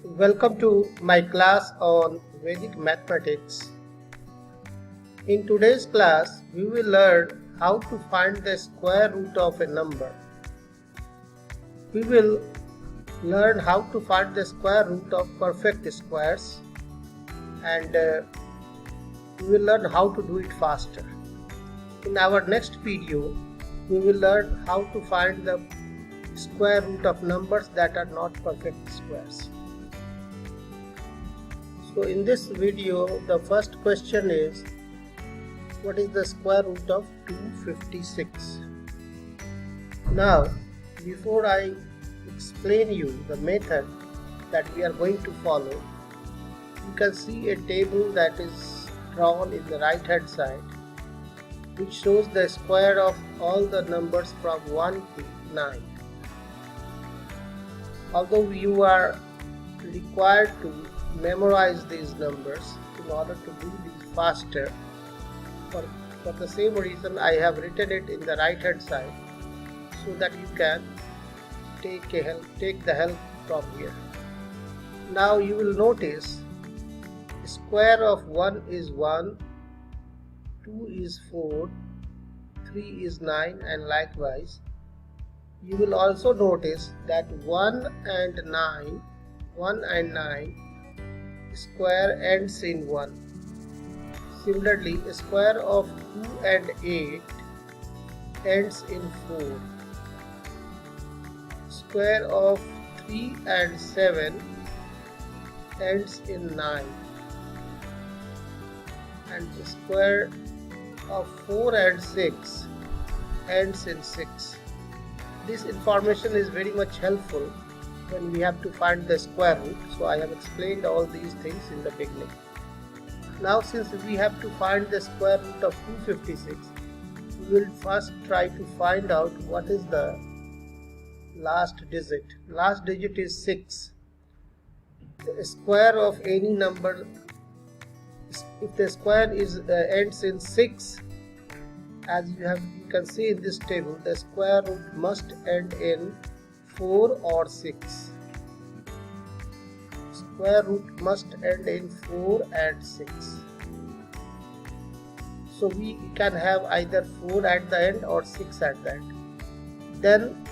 Welcome to my class on Vedic mathematics. In today's class, we will learn how to find the square root of a number. We will learn how to find the square root of perfect squares, and we will learn how to do it faster. In our next video, we will learn how to find the square root of numbers that are not perfect squares. So in this video, the first question is, what is the square root of 256? Now, before I explain you the method that we are going to follow, you can see a table that is drawn in the right hand side, which shows the square of all the numbers from 1 to 9. Although you are required to memorize these numbers in order to do these faster, for the same reason I have written it in the right hand side so that you can take the help from here. Now you will notice square of 1 is 1, 2 is 4, 3 is 9, and likewise. You will also notice that 1 and 9 square ends in 1. Similarly, a square of 2 and 8 ends in 4. Square of 3 and 7 ends in 9. And the square of 4 and 6 ends in 6. This information is very much helpful when we have to find the square root. So I have explained all these things in the beginning. Now, since we have to find the square root of 256, we will first try to find out what is the last digit. Last digit is 6. The square of any number, if the square ends in 6, as you can see in this table, the square root must end in 4 or 6. Square root must end in 4 and 6. So we can have either 4 at the end or 6 at the end. Then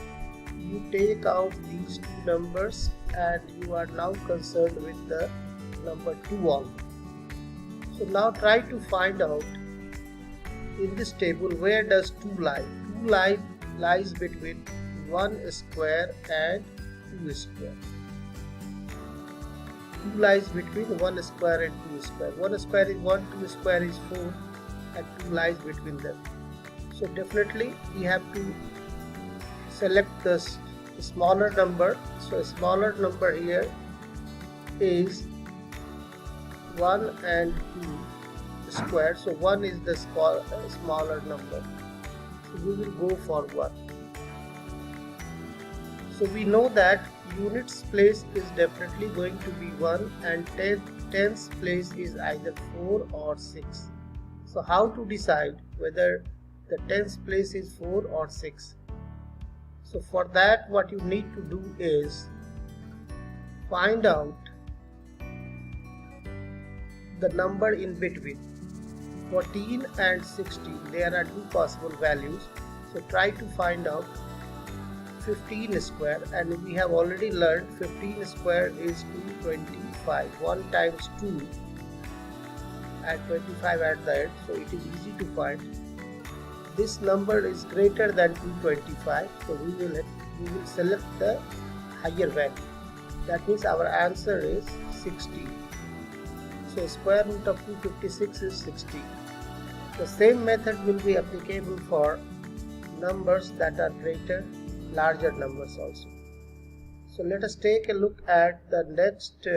you take out these two numbers and you are now concerned with the number 2 only. So now try to find out in this table where does 2 lie. 2 lies between 1 square and 2 square. 2 lies between 1 square and 2 square. 1 square is 1, 2 square is 4, and 2 lies between them. So definitely we have to select the smaller number. So a smaller number here is 1 and 2 square. So 1 is the smaller number. So we will go for 1. So we know that units place is definitely going to be 1 and tens place is either 4 or 6. So how to decide whether the tens place is 4 or 6? So for that, what you need to do is find out the number in between. 14 and 16, there are two possible values. So try to find out 15 square, and we have already learned 15 square is 225. 1 times 2 and 25 at the end, so it is easy to find. This number is greater than 225, so we will select the higher value. That means our answer is 16. So square root of 256 is 16. The same method will be applicable for numbers that are larger numbers also. So let us take a look at the next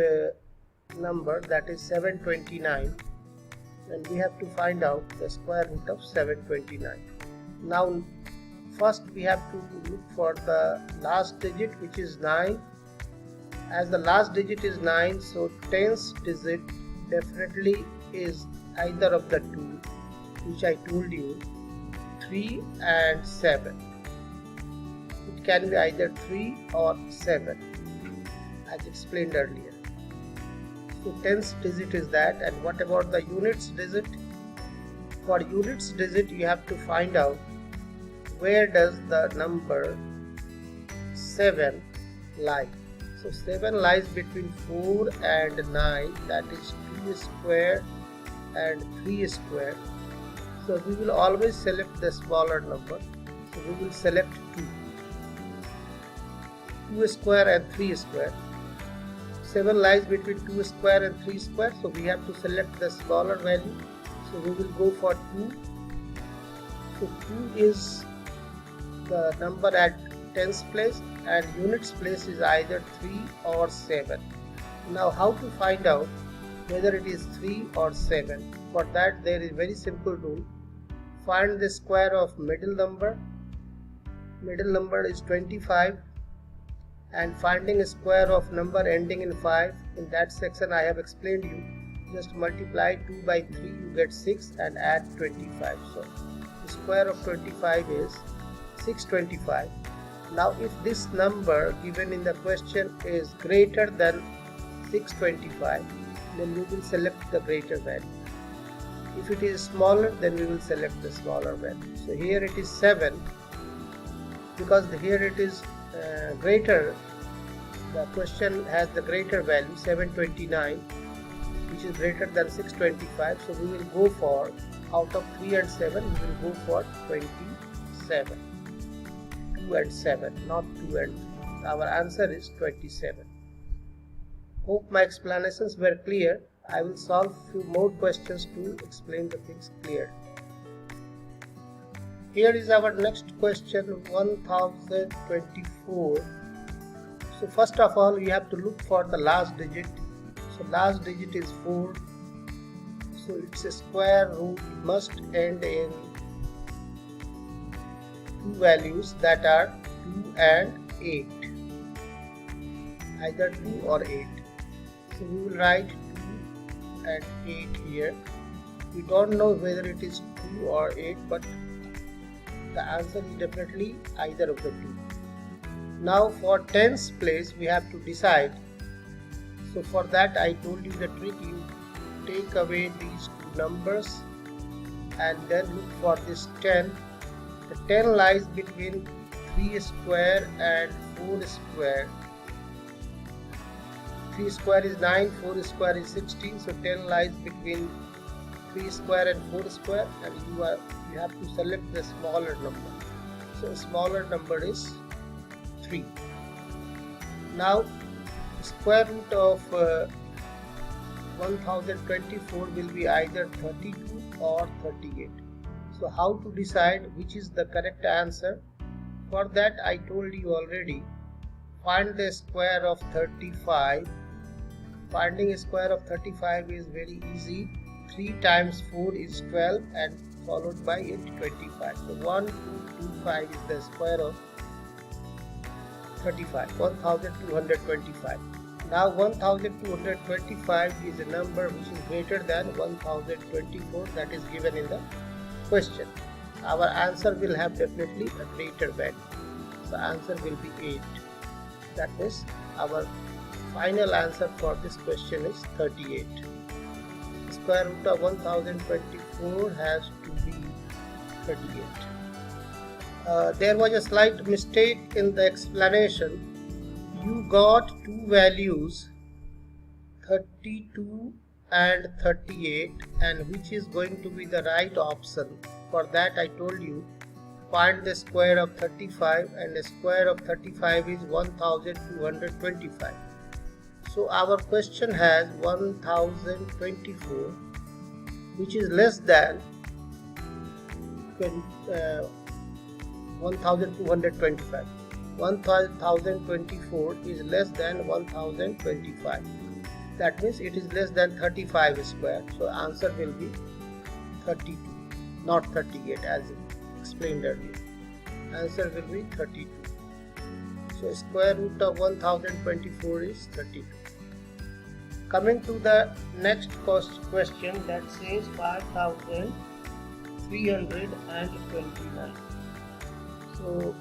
number, that is 729, and we have to find out the square root of 729. Now first we have to look for the last digit, which is 9. As the last digit is 9, so tens digit definitely is either of the two which I told you, 3 and 7. It can be either 3 or 7, as explained earlier. So tens digit is that. And what about the units digit? For units digit, you have to find out where does the number 7 lie. So 7 lies between 4 and 9, that is 2 square and 3 square. So we will always select the smaller number. So we will select 2 square and 3 square. 7 lies between 2 square and 3 square, so we have to select the smaller value. So we will go for 2. So 2 is the number at tens place, and units place is either 3 or 7. Now how to find out whether it is 3 or 7? For that there is very simple rule. Find the square of middle number. Middle number is 25, and finding a square of number ending in 5. In that section I have explained you. Just multiply 2 by 3, you get 6 and add 25. So the square of 25 is 625. Now if this number given in the question is greater than 625, then we will select the greater value. If it is smaller, then we will select the smaller value. So here it is 7, because here it is greater. The question has the greater value 729, which is greater than 625. So we will go for, out of 3 and 7, we will go for 27. 2 and 7, not 2 and 3. Our answer is 27. Hope my explanations were clear. I will solve few more questions to explain the things clear. Here is our next question, 1024. So first of all, you have to look for the last digit. So last digit is 4. So its a square root must end in two values, that are 2 and 8. Either 2 or 8. So we will write 2 and 8 here. We don't know whether it is 2 or 8, but the answer is definitely either of the two. Now for tens place we have to decide. So for that I told you the trick. You take away these two numbers and then look for this 10. The 10 lies between 3 square and 4 square. 3 square is 9, 4 square is 16. So 10 lies between 3 square and 4 square, and you have to select the smaller number. So smaller number is 3. Now square root of 1024 will be either 32 or 38. So how to decide which is the correct answer? For that I told you already. Find the square of 35. Finding a square of 35 is very easy. 3 times 4 is 12 and followed by 25. So 1225 is the square of 35, 1225. Now 1225 is a number which is greater than 1024, that is given in the question. Our answer will have definitely a greater value. The answer will be 8. That is, our final answer for this question is 38. Square root of 1024 has to be 38. There was a slight mistake in the explanation. You got two values, 32 and 38, and which is going to be the right option? For that I told you, find the square of 35, and the square of 35 is 1225. So our question has 1024, which is less than 1225. 1024 is less than 1025. That means it is less than 35 square. So answer will be 32, not 38 as explained earlier. Answer will be 32. So square root of 1024 is 32. Coming to the next question, that says 5329. So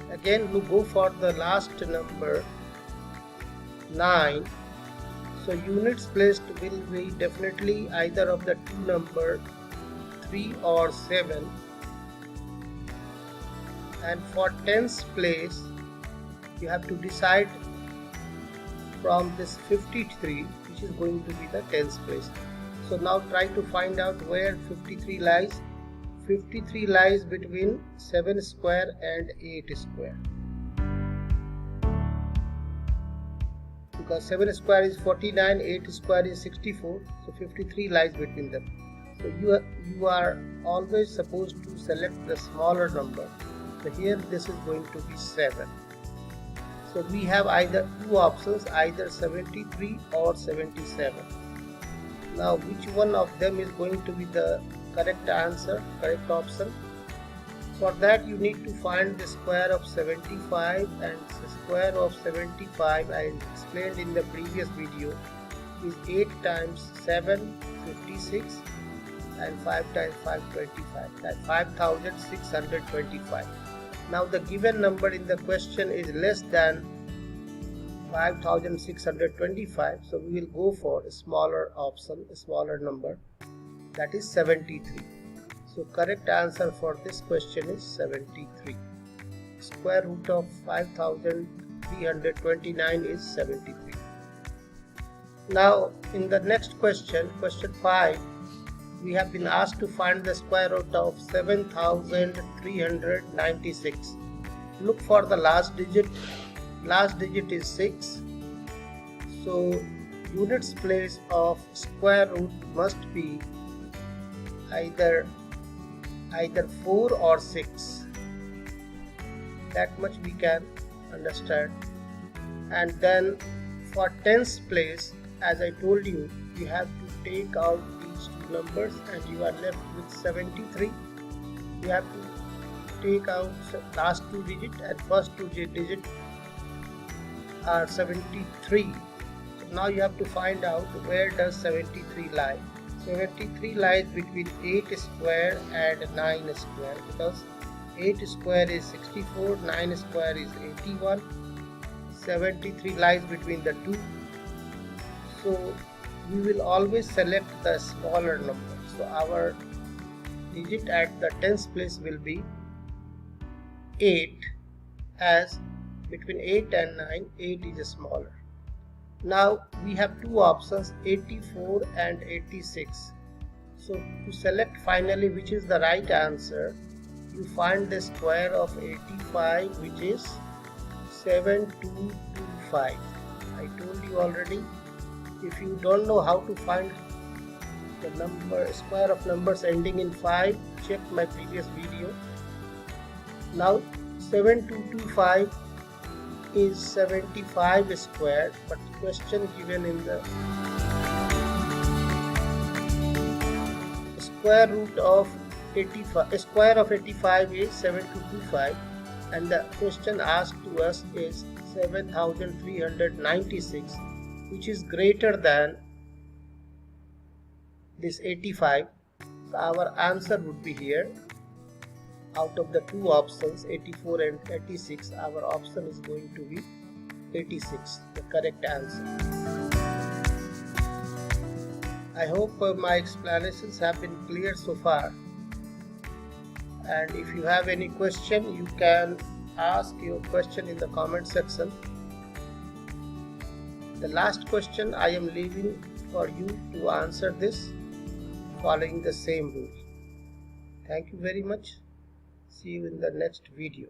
again we go for the last number 9. So units placed will be definitely either of the two numbers 3 or 7, and for tens place you have to decide from this 53 which is going to be the tens place. So now try to find out where 53 lies. 53 lies between 7 square and 8 square. Because 7 square is 49, 8 square is 64, so 53 lies between them. So you are always supposed to select the smaller number. So here this is going to be 7. So we have either two options, either 73 or 77. Now which one of them is going to be the correct answer, correct option? For that you need to find the square of 75, and the square of 75 I explained in the previous video is 8 times 7, 56, and 5 times 5, 25, that's 5625. Now the given number in the question is less than 5625, so we will go for a smaller option, a smaller number, that is 73. So correct answer for this question is 73. Square root of 5329 is 73. Now in the next question, question 5, we have been asked to find the square root of 7396. Look for the last digit. Last digit is 6. So units place of square root must be either 4 or 6. That much we can understand. And then for tens place, as I told you, you have to take out these two numbers and you are left with 73. You have to take out last two digit and first two digit are 73. So now you have to find out where does 73 lie. 73 lies between 8 square and 9 square, because 8 square is 64, 9 square is 81, 73 lies between the two. So we will always select the smaller number. So our digit at the tens place will be 8, as between 8 and 9, 8 is smaller. Now we have two options, 84 and 86. So to select finally which is the right answer, you find the square of 85, which is 7225. I told you already, if you don't know how to find the square of numbers ending in 5, check my previous video. Now 7225 is 75 square, but question given in the square root of 85, square of 85 is 7225, and the question asked to us is 7396, which is greater than this 85. So our answer would be here. Out of the two options, 84 and 86, our option is going to be 86, the correct answer. I hope my explanations have been clear so far, and if you have any question, you can ask your question in the comment section. The last question I am leaving for you to answer this following the same rule. Thank you very much. See you in the next video.